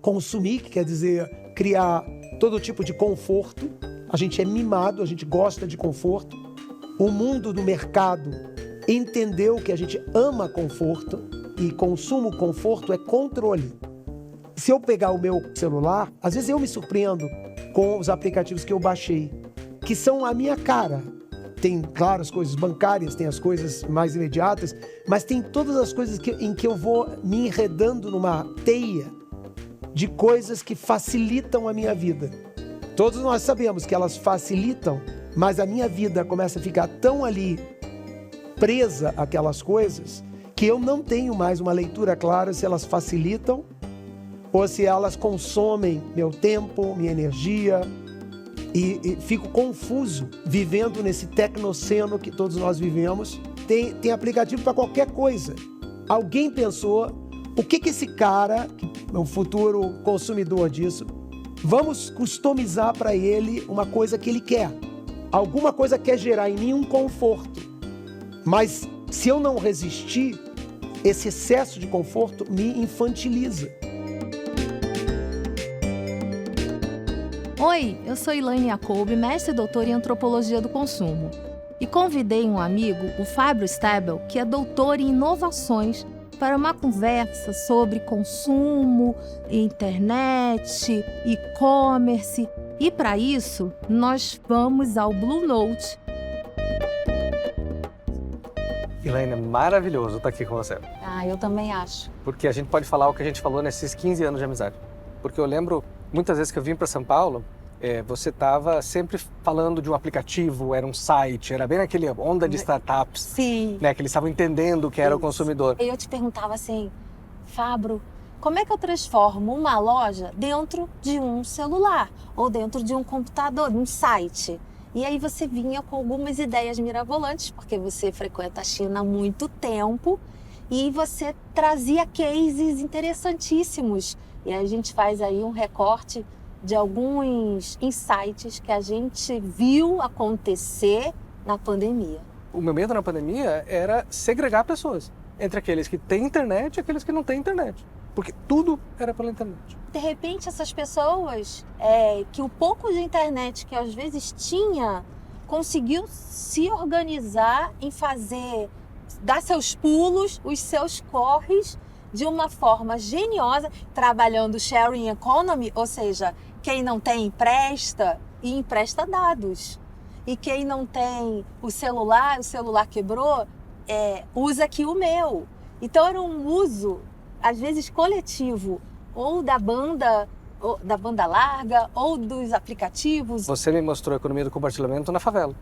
consumir, que quer dizer criar todo tipo de conforto. A gente é mimado, a gente gosta de conforto. O mundo do mercado entendeu que a gente ama conforto e consumo conforto é controle. Se eu pegar o meu celular, às vezes eu me surpreendo com os aplicativos que eu baixei, que são a minha cara. Tem, claro, as coisas bancárias, tem as coisas mais imediatas, mas tem todas as coisas em que eu vou me enredando numa teia de coisas que facilitam a minha vida. Todos nós sabemos que elas facilitam, mas a minha vida começa a ficar tão ali presa àquelas coisas que eu não tenho mais uma leitura clara se elas facilitam ou se elas consomem meu tempo, minha energia, e fico confuso vivendo nesse tecnoceno que todos nós vivemos. Tem aplicativo para qualquer coisa. Alguém pensou, o que esse cara, que é um futuro consumidor disso, vamos customizar para ele uma coisa que ele quer. Alguma coisa quer gerar em mim um conforto. Mas se eu não resistir, esse excesso de conforto me infantiliza. Oi, eu sou Elaine Jacobi, mestre e doutora em Antropologia do Consumo. E convidei um amigo, o Fábio Stabel, que é doutor em inovações, para uma conversa sobre consumo, internet, e-commerce. E para isso, nós vamos ao Blue Note. Elaine, é maravilhoso estar aqui com você. Eu também acho. Porque a gente pode falar o que a gente falou nesses 15 anos de amizade. Porque eu lembro, muitas vezes que eu vim para São Paulo, você estava sempre falando de um aplicativo, era um site, era bem naquele onda de startups. Sim. Né, que eles estavam entendendo o que era o consumidor. Eu te perguntava assim, Fábio, como é que eu transformo uma loja dentro de um celular? Ou dentro de um computador, de um site? E aí você vinha com algumas ideias mirabolantes, porque você frequenta a China há muito tempo, e você trazia cases interessantíssimos. E a gente faz aí um recorte de alguns insights que a gente viu acontecer na pandemia. O meu medo na pandemia era segregar pessoas entre aqueles que têm internet e aqueles que não têm internet. Porque tudo era pela internet. De repente, essas pessoas, que o pouco de internet que às vezes tinha, conseguiu se organizar em dar seus pulos, os seus corres, de uma forma geniosa, trabalhando sharing economy, ou seja, quem não tem empresta e empresta dados. E quem não tem o celular quebrou, usa aqui o meu. Então era um uso, às vezes coletivo, ou da banda larga, ou dos aplicativos. Você me mostrou a economia do compartilhamento na favela.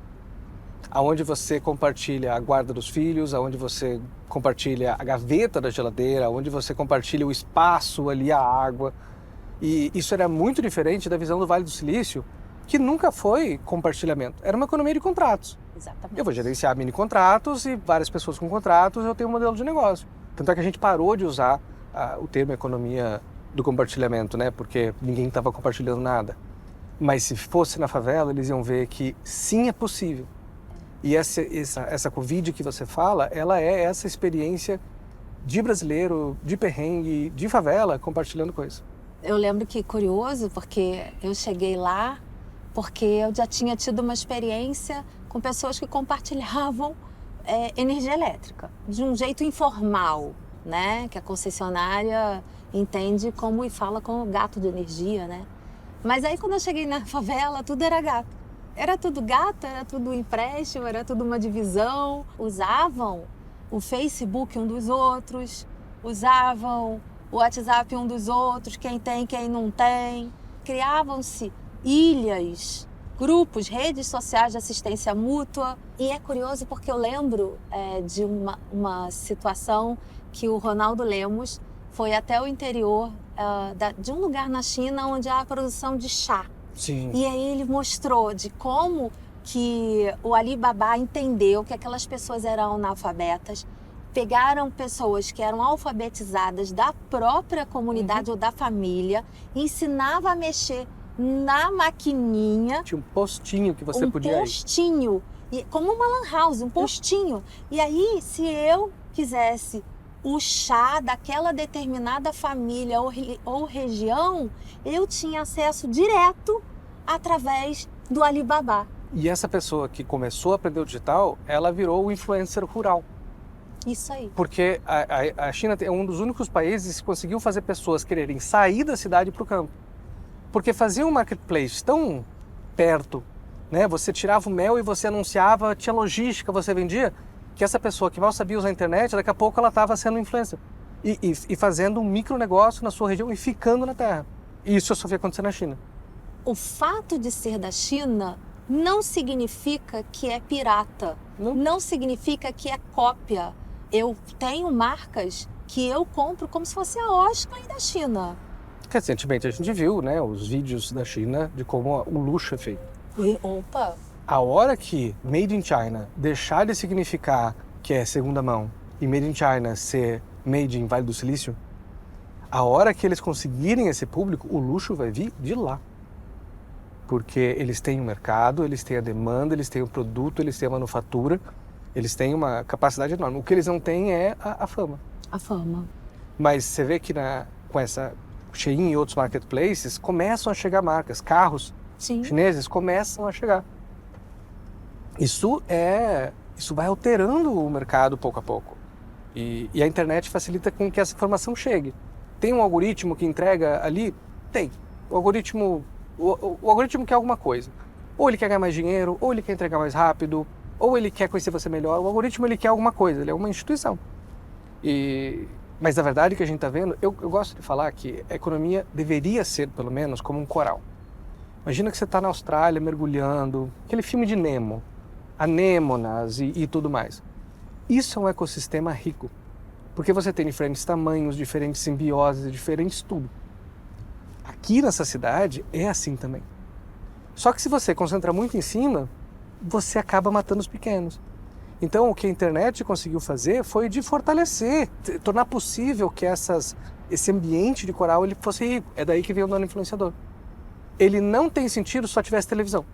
Aonde você compartilha a guarda dos filhos, aonde você compartilha a gaveta da geladeira, aonde você compartilha o espaço ali, a água. E isso era muito diferente da visão do Vale do Silício, que nunca foi compartilhamento. Era uma economia de contratos. Exatamente. Eu vou gerenciar mini contratos e várias pessoas com contratos, eu tenho um modelo de negócio. Tanto é que a gente parou de usar o termo economia do compartilhamento, né? Porque ninguém estava compartilhando nada. Mas se fosse na favela, eles iam ver que sim, é possível. E essa Covid que você fala, ela é essa experiência de brasileiro, de perrengue, de favela, compartilhando coisas. Eu lembro que, curioso, porque eu cheguei lá porque eu já tinha tido uma experiência com pessoas que compartilhavam energia elétrica, de um jeito informal, né? Que a concessionária entende como e fala como gato de energia, né? Mas aí quando eu cheguei na favela, tudo era gato. Era tudo gato, era tudo empréstimo, era tudo uma divisão. Usavam o Facebook um dos outros, usavam o WhatsApp um dos outros, quem tem, quem não tem. Criavam-se ilhas, grupos, redes sociais de assistência mútua. E é curioso porque eu lembro de uma situação que o Ronaldo Lemos foi até o interior de um lugar na China onde há a produção de chá. Sim. E aí ele mostrou de como que o Alibaba entendeu que aquelas pessoas eram analfabetas, pegaram pessoas que eram alfabetizadas da própria comunidade ou da família, ensinava a mexer na maquininha. Tinha um postinho que você podia ir. Um postinho, como uma lan house, um postinho. E aí, se eu quisesse o chá daquela determinada família ou região, eu tinha acesso direto através do Alibaba. E essa pessoa que começou a aprender o digital, ela virou o influencer rural. Isso aí. Porque a China é um dos únicos países que conseguiu fazer pessoas quererem sair da cidade para o campo. Porque fazia um marketplace tão perto, né? Você tirava o mel e você anunciava, tinha logística, você vendia, que essa pessoa que mal sabia usar a internet, daqui a pouco ela estava sendo influencer. E fazendo um micronegócio na sua região e ficando na terra. E isso eu só vi acontecer na China. O fato de ser da China não significa que é pirata. Não significa que é cópia. Eu tenho marcas que eu compro como se fosse a Oscar da China. Recentemente a gente viu, né, os vídeos da China de como o luxo é feito. Opa! A hora que Made in China deixar de significar que é segunda mão e Made in China ser Made in Vale do Silício, a hora que eles conseguirem esse público, o luxo vai vir de lá. Porque eles têm o mercado, eles têm a demanda, eles têm o produto, eles têm a manufatura, eles têm uma capacidade enorme. O que eles não têm é a fama. A fama. Mas você vê que com essa Shein e outros marketplaces, começam a chegar marcas, carros chineses começam a chegar. Isso vai alterando o mercado pouco a pouco. E a internet facilita com que essa informação chegue. Tem um algoritmo que entrega ali? Tem. O algoritmo quer alguma coisa. Ou ele quer ganhar mais dinheiro, ou ele quer entregar mais rápido, ou ele quer conhecer você melhor. O algoritmo ele quer alguma coisa, ele é uma instituição. Mas a verdade que a gente está vendo, eu gosto de falar que a economia deveria ser, pelo menos, como um coral. Imagina que você está na Austrália mergulhando, aquele filme de Nemo, anêmonas e tudo mais. Isso é um ecossistema rico, porque você tem diferentes tamanhos, diferentes simbioses, diferentes tudo. Aqui nessa cidade é assim também. Só que se você concentra muito em cima, você acaba matando os pequenos. Então o que a internet conseguiu fazer foi de fortalecer, tornar possível que esse ambiente de coral ele fosse rico. É daí que veio o dono influenciador. Ele não tem sentido se só tivesse televisão.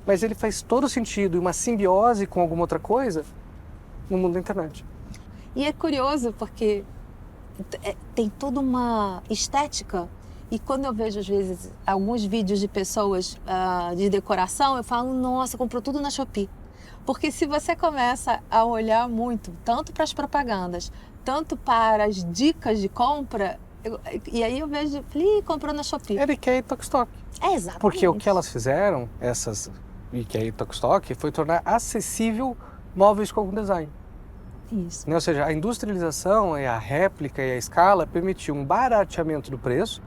Mas ele faz todo sentido e uma simbiose com alguma outra coisa no mundo da internet. E é curioso porque tem toda uma estética. E quando eu vejo, às vezes, alguns vídeos de pessoas de decoração, eu falo, nossa, comprou tudo na Shopee. Porque se você começa a olhar muito, tanto para as propagandas, tanto para as dicas de compra, e aí eu vejo, comprou na Shopee. Era IKEA e Tok-Stock. Exatamente. Porque o que elas fizeram, essas IKEA e Tok-Stock, foi tornar acessível móveis com algum design. Isso. Né? Ou seja, a industrialização, e a réplica e a escala permitiu um barateamento do preço,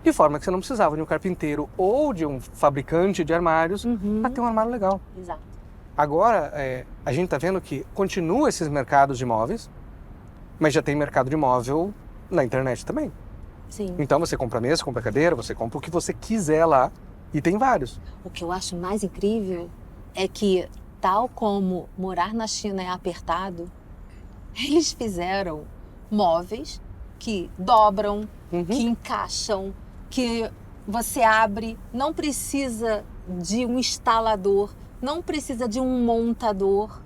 de forma que você não precisava de um carpinteiro ou de um fabricante de armários para ter um armário legal. Exato. Agora, a gente está vendo que continua esses mercados de imóveis, mas já tem mercado de imóvel na internet também. Sim. Então você compra mesa, compra cadeira, você compra o que você quiser lá e tem vários. O que eu acho mais incrível é que, tal como morar na China é apertado, eles fizeram móveis que dobram, que encaixam, que você abre, não precisa de um instalador, não precisa de um montador,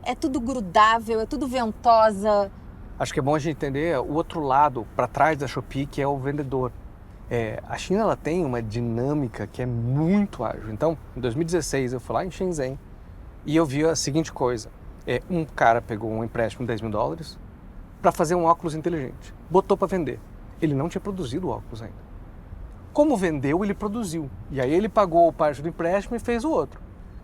é tudo grudável, é tudo ventosa. Acho que é bom a gente entender o outro lado, para trás da Shopee, que é o vendedor. A China ela tem uma dinâmica que é muito ágil. Então, em 2016, eu fui lá em Shenzhen e eu vi a seguinte coisa. Um cara pegou um empréstimo de $10.000 para fazer um óculos inteligente. Botou para vender. Ele não tinha produzido o óculos ainda. Como vendeu, ele produziu. E aí ele pagou parte do empréstimo e fez o outro.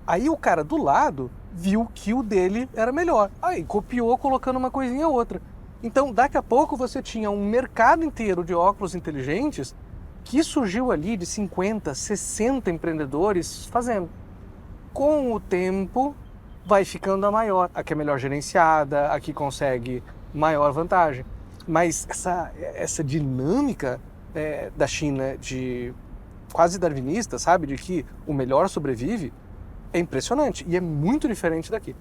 Aí o cara do lado viu que o dele era melhor. Aí copiou colocando uma coisinha ou outra. Então, daqui a pouco você tinha um mercado inteiro de óculos inteligentes que surgiu ali de 50, 60 empreendedores fazendo. Com o tempo, vai ficando a maior. A que é melhor gerenciada, a que consegue maior vantagem. Mas essa dinâmica da China de quase darwinista, sabe? De que o melhor sobrevive, é impressionante e é muito diferente daqui.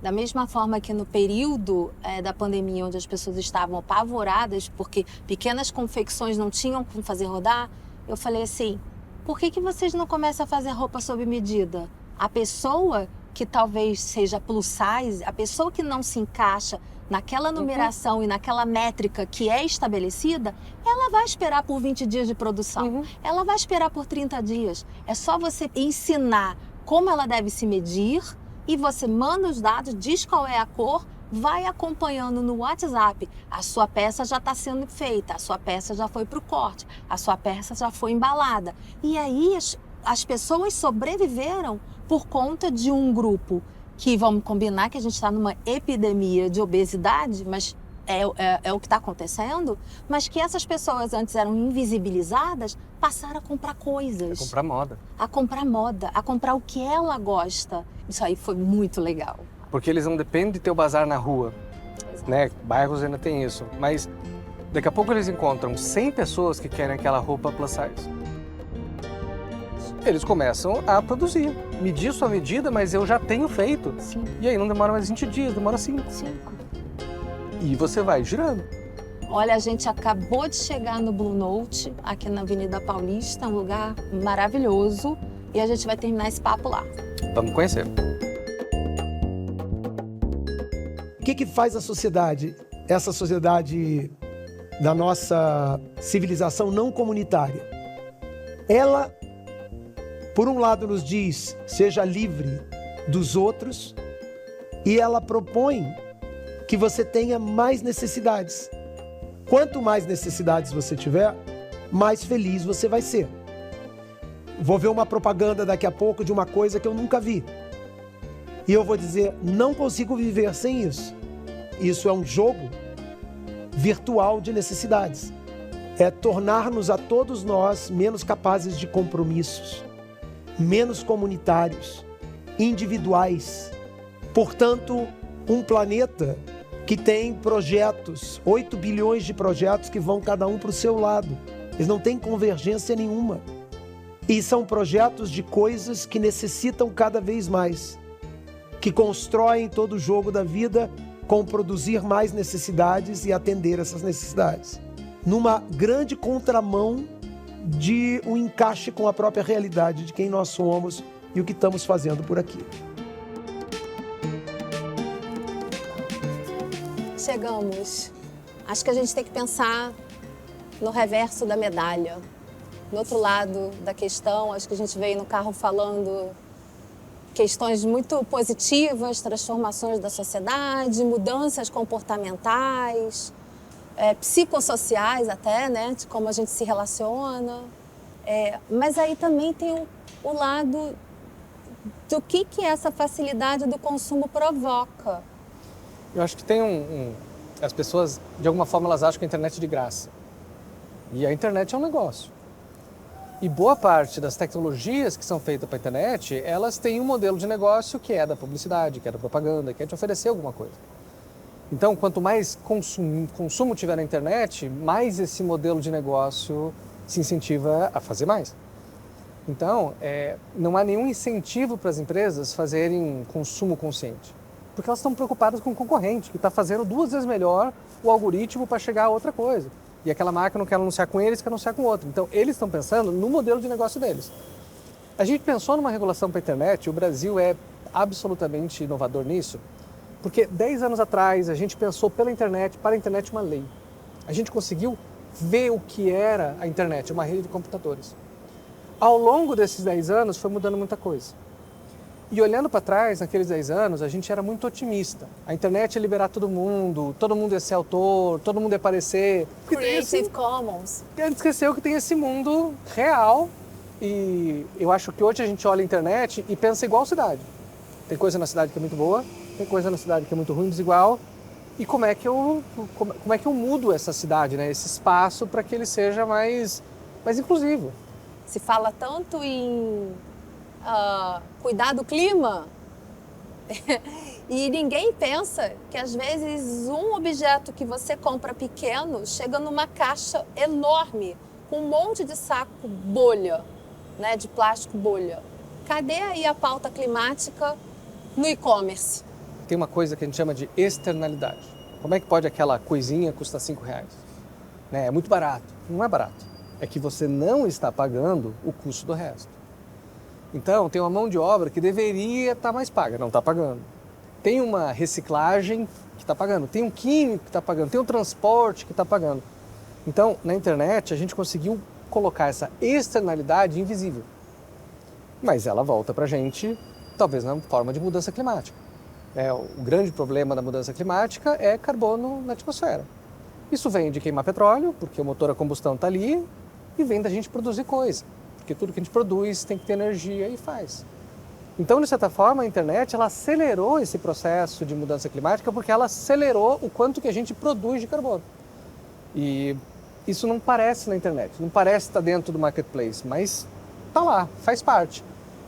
Da mesma forma que no período da pandemia, onde as pessoas estavam apavoradas porque pequenas confecções não tinham como fazer rodar, eu falei assim, por que vocês não começam a fazer roupa sob medida? A pessoa que talvez seja plus size, a pessoa que não se encaixa naquela numeração e naquela métrica que é estabelecida, ela vai esperar por 20 dias de produção. Ela vai esperar por 30 dias. É só você ensinar como ela deve se medir e você manda os dados, diz qual é a cor, vai acompanhando no WhatsApp. A sua peça já está sendo feita, a sua peça já foi para o corte, a sua peça já foi embalada. E aí as pessoas sobreviveram por conta de um grupo que, vamos combinar que a gente está numa epidemia de obesidade, mas é o que está acontecendo, mas que essas pessoas antes eram invisibilizadas, passaram a comprar coisas. A comprar moda. A comprar moda, a comprar o que ela gosta. Isso aí foi muito legal. Porque eles não dependem de ter o bazar na rua, né? Bairros ainda tem isso, mas daqui a pouco eles encontram 100 pessoas que querem aquela roupa plus size. Eles começam a produzir, medir sua medida, mas eu já tenho feito. Sim. E aí não demora mais 20 dias, demora 5. E você vai girando. Olha, a gente acabou de chegar no Blue Note, aqui na Avenida Paulista, um lugar maravilhoso, e a gente vai terminar esse papo lá. Vamos conhecer. O que faz a sociedade, essa sociedade da nossa civilização não comunitária? Ela, por um lado, nos diz, seja livre dos outros, e ela propõe que você tenha mais necessidades. Quanto mais necessidades você tiver, mais feliz você vai ser. Vou ver uma propaganda daqui a pouco de uma coisa que eu nunca vi. E eu vou dizer, não consigo viver sem isso. Isso é um jogo virtual de necessidades. É tornar-nos a todos nós menos capazes de compromissos, menos comunitários, individuais. Portanto, um planeta que tem projetos, 8 bilhões de projetos que vão cada um para o seu lado. Eles não têm convergência nenhuma. E são projetos de coisas que necessitam cada vez mais, que constroem todo o jogo da vida com produzir mais necessidades e atender essas necessidades. Numa grande contramão de um encaixe com a própria realidade de quem nós somos e o que estamos fazendo por aqui. Chegamos. Acho que a gente tem que pensar no reverso da medalha. No outro lado da questão, acho que a gente veio no carro falando questões muito positivas, transformações da sociedade, mudanças comportamentais, psicossociais até, né, de como a gente se relaciona. Mas aí também tem o lado do que essa facilidade do consumo provoca. Eu acho que tem as pessoas, de alguma forma, elas acham que a internet é de graça. E a internet é um negócio. E boa parte das tecnologias que são feitas para a internet, elas têm um modelo de negócio que é da publicidade, que é da propaganda, que é de oferecer alguma coisa. Então, quanto mais consumo tiver na internet, mais esse modelo de negócio se incentiva a fazer mais. Então, não há nenhum incentivo para as empresas fazerem consumo consciente. Porque elas estão preocupadas com o concorrente, que está fazendo 2 vezes melhor o algoritmo para chegar a outra coisa. E aquela marca não quer anunciar com eles, quer anunciar com outro. Então, eles estão pensando no modelo de negócio deles. A gente pensou numa regulação para a internet, o Brasil é absolutamente inovador nisso, porque 10 anos atrás a gente pensou para a internet uma lei. A gente conseguiu ver o que era a internet, uma rede de computadores. Ao longo desses 10 anos foi mudando muita coisa. E olhando para trás, naqueles 10 anos, a gente era muito otimista. A internet ia liberar todo mundo ia ser autor, todo mundo ia aparecer. Creative Commons. E a gente esqueceu que tem esse mundo real. E eu acho que hoje a gente olha a internet e pensa igual cidade. Tem coisa na cidade que é muito boa, tem coisa na cidade que é muito ruim, desigual. E como é que eu mudo essa cidade, né? Esse espaço para que ele seja mais inclusivo. Se fala tanto em cuidar do clima e ninguém pensa que às vezes um objeto que você compra pequeno chega numa caixa enorme com um monte de saco bolha, né, de plástico bolha. Cadê aí a pauta climática no e-commerce? Tem uma coisa que a gente chama de externalidade. Como é que pode aquela coisinha custar R$5? Né? É muito barato. Não é barato. É que você não está pagando o custo do resto. Então, tem uma mão de obra que deveria estar mais paga, não está pagando. Tem uma reciclagem que está pagando, tem um químico que está pagando, tem um transporte que está pagando. Então, na internet, a gente conseguiu colocar essa externalidade invisível. Mas ela volta para a gente, talvez na forma de mudança climática. O grande problema da mudança climática é carbono na atmosfera. Isso vem de queimar petróleo, porque o motor a combustão está ali, e vem da gente produzir coisa. Porque tudo que a gente produz tem que ter energia e faz. Então, de certa forma, a internet ela acelerou esse processo de mudança climática porque ela acelerou o quanto que a gente produz de carbono. E isso não parece na internet, não parece estar dentro do marketplace, mas está lá, faz parte.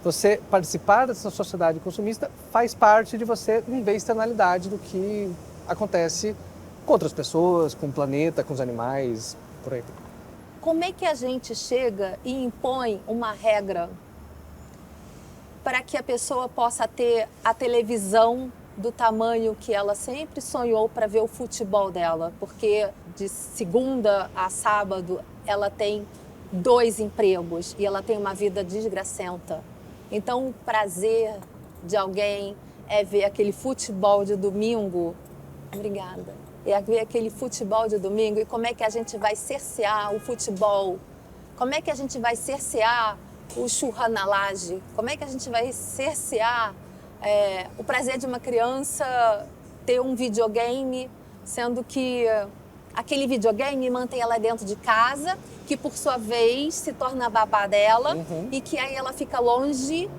Você participar dessa sociedade consumista faz parte de você ver a externalidade do que acontece com outras pessoas, com o planeta, com os animais, por aí. Como é que a gente chega e impõe uma regra para que a pessoa possa ter a televisão do tamanho que ela sempre sonhou para ver o futebol dela? Porque de segunda a sábado ela tem 2 empregos e ela tem uma vida desgracenta. Então o prazer de alguém é ver aquele futebol de domingo. Obrigada. É ver aquele futebol de domingo e como é que a gente vai cercear o futebol? Como é que a gente vai cercear o churra na laje? Como é que a gente vai cercear o prazer de uma criança ter um videogame, sendo que aquele videogame mantém ela dentro de casa, que por sua vez se torna babá dela e que aí ela fica longe,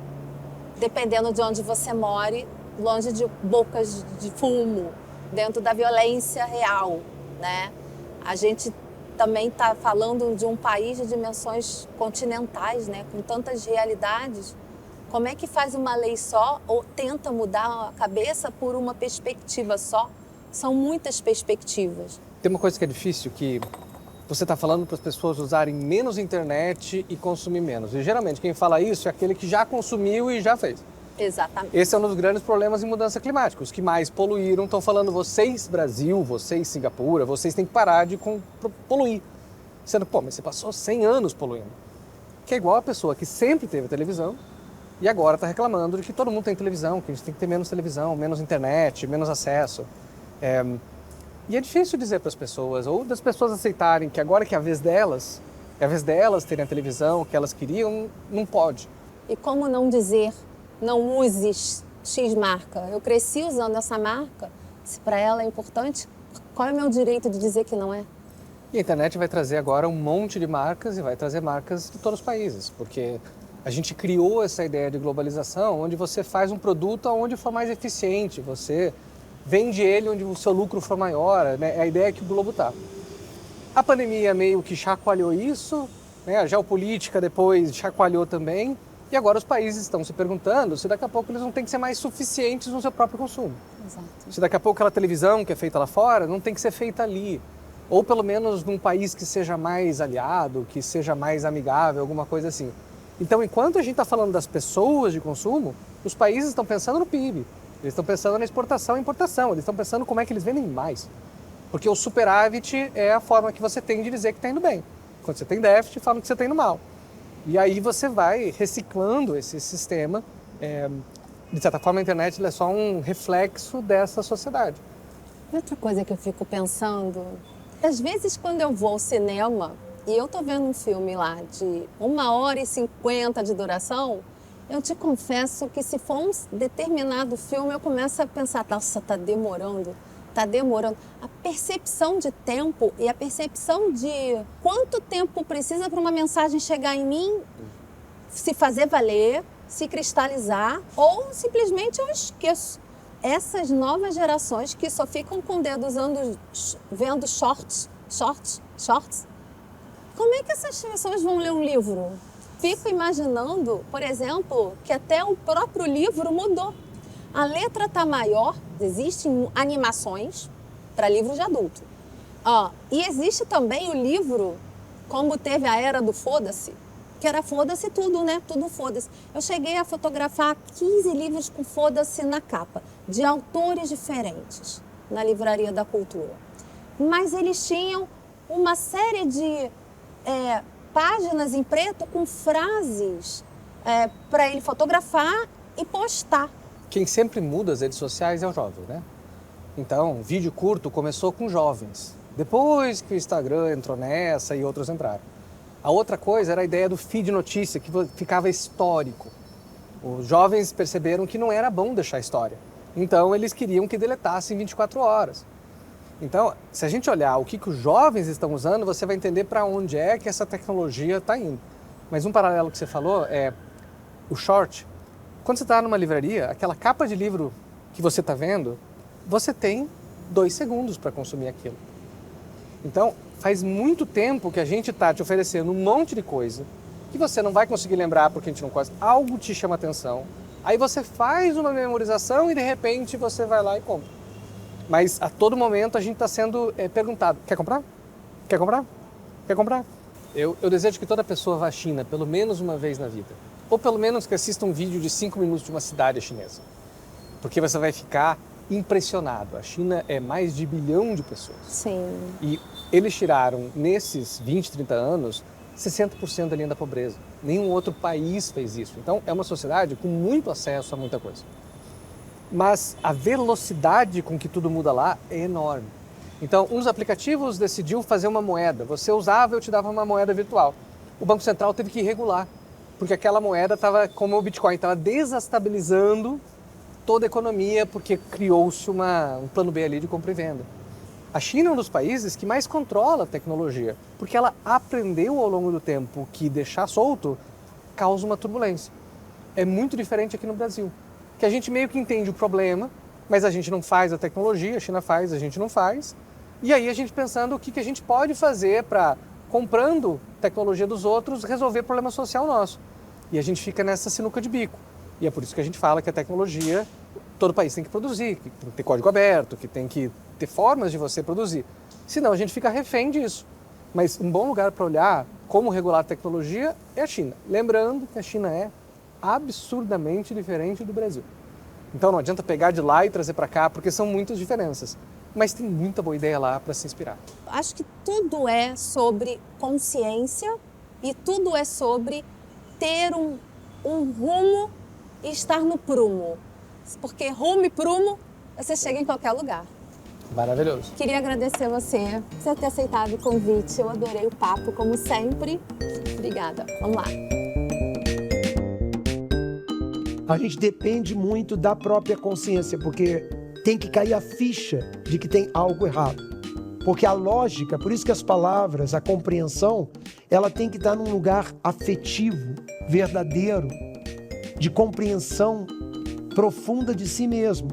dependendo de onde você more, longe de bocas de fumo, dentro da violência real, né? A gente também está falando de um país de dimensões continentais, né? Com tantas realidades. Como é que faz uma lei só ou tenta mudar a cabeça por uma perspectiva só? São muitas perspectivas. Tem uma coisa que é difícil, que você está falando para as pessoas usarem menos internet e consumir menos. E geralmente quem fala isso é aquele que já consumiu e já fez. Exatamente. Esse é um dos grandes problemas em mudança climática. Os que mais poluíram estão falando, vocês Brasil, vocês Singapura, vocês têm que parar de poluir. Sendo, mas você passou 100 anos poluindo. Que é igual a pessoa que sempre teve televisão e agora está reclamando de que todo mundo tem televisão, que a gente tem que ter menos televisão, menos internet, menos acesso. E é difícil dizer para as pessoas, ou das pessoas aceitarem que agora que é a vez delas terem a televisão que elas queriam, não pode. E como não dizer, não use X marca? Eu cresci usando essa marca, se para ela é importante, qual é o meu direito de dizer que não é? E a internet vai trazer agora um monte de marcas e vai trazer marcas de todos os países, porque a gente criou essa ideia de globalização onde você faz um produto onde for mais eficiente, você vende ele onde o seu lucro for maior, né? É a ideia que o globo está. A pandemia meio que chacoalhou isso, né? A geopolítica depois chacoalhou também, e agora os países estão se perguntando se daqui a pouco eles não têm que ser mais suficientes no seu próprio consumo. Exato. Se daqui a pouco aquela televisão que é feita lá fora não tem que ser feita ali. Ou pelo menos num país que seja mais aliado, que seja mais amigável, alguma coisa assim. Então, enquanto a gente está falando das pessoas de consumo, os países estão pensando no PIB, eles estão pensando na exportação e importação, eles estão pensando como é que eles vendem mais. Porque o superávit é a forma que você tem de dizer que está indo bem. Quando você tem déficit, fala que você está indo mal. E aí você vai reciclando esse sistema. De certa forma, a internet é só um reflexo dessa sociedade. Outra coisa que eu fico pensando, às vezes quando eu vou ao cinema e eu tô vendo um filme lá de 1h50 de duração, eu te confesso que se for um determinado filme, eu começo a pensar, nossa, tá demorando. A percepção de tempo e a percepção de quanto tempo precisa para uma mensagem chegar em mim, se fazer valer, se cristalizar, ou simplesmente eu esqueço. Essas novas gerações que só ficam com o dedo vendo shorts, como é que essas pessoas vão ler um livro? Fico imaginando, por exemplo, que até o próprio livro mudou. A letra está maior, existem animações para livros de adulto. E existe também o livro, como teve a era do foda-se, que era foda-se tudo, né? Tudo foda-se. Eu cheguei a fotografar 15 livros com foda-se na capa, de autores diferentes, na Livraria da Cultura. Mas eles tinham uma série de páginas em preto com frases para ele fotografar e postar. Quem sempre muda as redes sociais é o jovem, né? Então, vídeo curto começou com jovens. Depois que o Instagram entrou nessa e outros entraram. A outra coisa era a ideia do feed notícia, que ficava histórico. Os jovens perceberam que não era bom deixar história. Então, eles queriam que deletasse em 24 horas. Então, se a gente olhar o que os jovens estão usando, você vai entender para onde é que essa tecnologia está indo. Mas um paralelo que você falou é o short. Quando você está numa livraria, aquela capa de livro que você está vendo, você tem 2 segundos para consumir aquilo. Então, faz muito tempo que a gente está te oferecendo um monte de coisa que você não vai conseguir lembrar porque a gente não gosta. Algo te chama atenção. Aí você faz uma memorização e de repente você vai lá e compra. Mas a todo momento a gente está sendo perguntado, quer comprar? Quer comprar? Quer comprar? Eu desejo que toda pessoa vá à China pelo menos uma vez na vida. Ou pelo menos que assista um vídeo de 5 minutos de uma cidade chinesa. Porque você vai ficar impressionado. A China é mais de 1 bilhão de pessoas. Sim. E eles tiraram, nesses 20, 30 anos, 60% da linha da pobreza. Nenhum outro país fez isso. Então, é uma sociedade com muito acesso a muita coisa. Mas a velocidade com que tudo muda lá é enorme. Então, um dos aplicativos decidiu fazer uma moeda. Você usava, eu te dava uma moeda virtual. O Banco Central teve que regular, porque aquela moeda estava, como o Bitcoin, estava desestabilizando toda a economia, porque criou-se um plano B ali de compra e venda. A China é um dos países que mais controla a tecnologia, porque ela aprendeu ao longo do tempo que deixar solto causa uma turbulência. É muito diferente aqui no Brasil, que a gente meio que entende o problema, mas a gente não faz a tecnologia, a China faz, a gente não faz. E aí a gente pensando o que a gente pode fazer para, comprando tecnologia dos outros, resolver problema social nosso. E a gente fica nessa sinuca de bico. E é por isso que a gente fala que a tecnologia, todo país tem que produzir, que tem que ter código aberto, que tem que ter formas de você produzir. Senão a gente fica refém disso. Mas um bom lugar para olhar como regular a tecnologia é a China. Lembrando que a China é absurdamente diferente do Brasil. Então não adianta pegar de lá e trazer para cá, porque são muitas diferenças. Mas tem muita boa ideia lá para se inspirar. Acho que tudo é sobre consciência e tudo é sobre ter um rumo e estar no prumo. Porque rumo e prumo, você chega em qualquer lugar. Maravilhoso. Queria agradecer você por ter aceitado o convite. Eu adorei o papo, como sempre. Obrigada. Vamos lá. A gente depende muito da própria consciência, porque tem que cair a ficha de que tem algo errado. Porque a lógica, por isso que as palavras, a compreensão, ela tem que estar num lugar afetivo, verdadeiro, de compreensão profunda de si mesmo.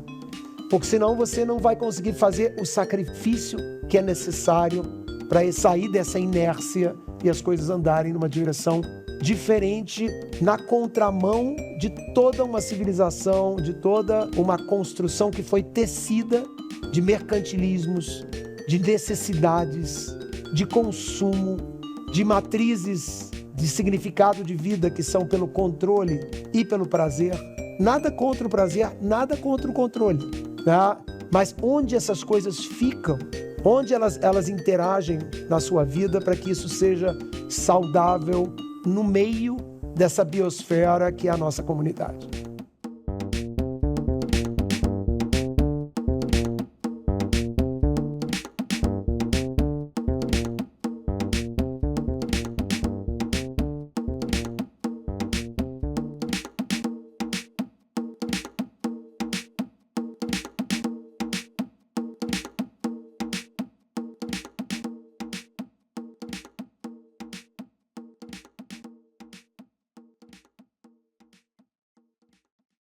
Porque senão você não vai conseguir fazer o sacrifício que é necessário para sair dessa inércia e as coisas andarem numa direção diferente, na contramão de toda uma civilização, de toda uma construção que foi tecida de mercantilismos, de necessidades, de consumo, de matrizes de significado de vida que são pelo controle e pelo prazer. Nada contra o prazer, nada contra o controle, tá? Mas onde essas coisas ficam, onde elas interagem na sua vida para que isso seja saudável no meio dessa biosfera que é a nossa comunidade.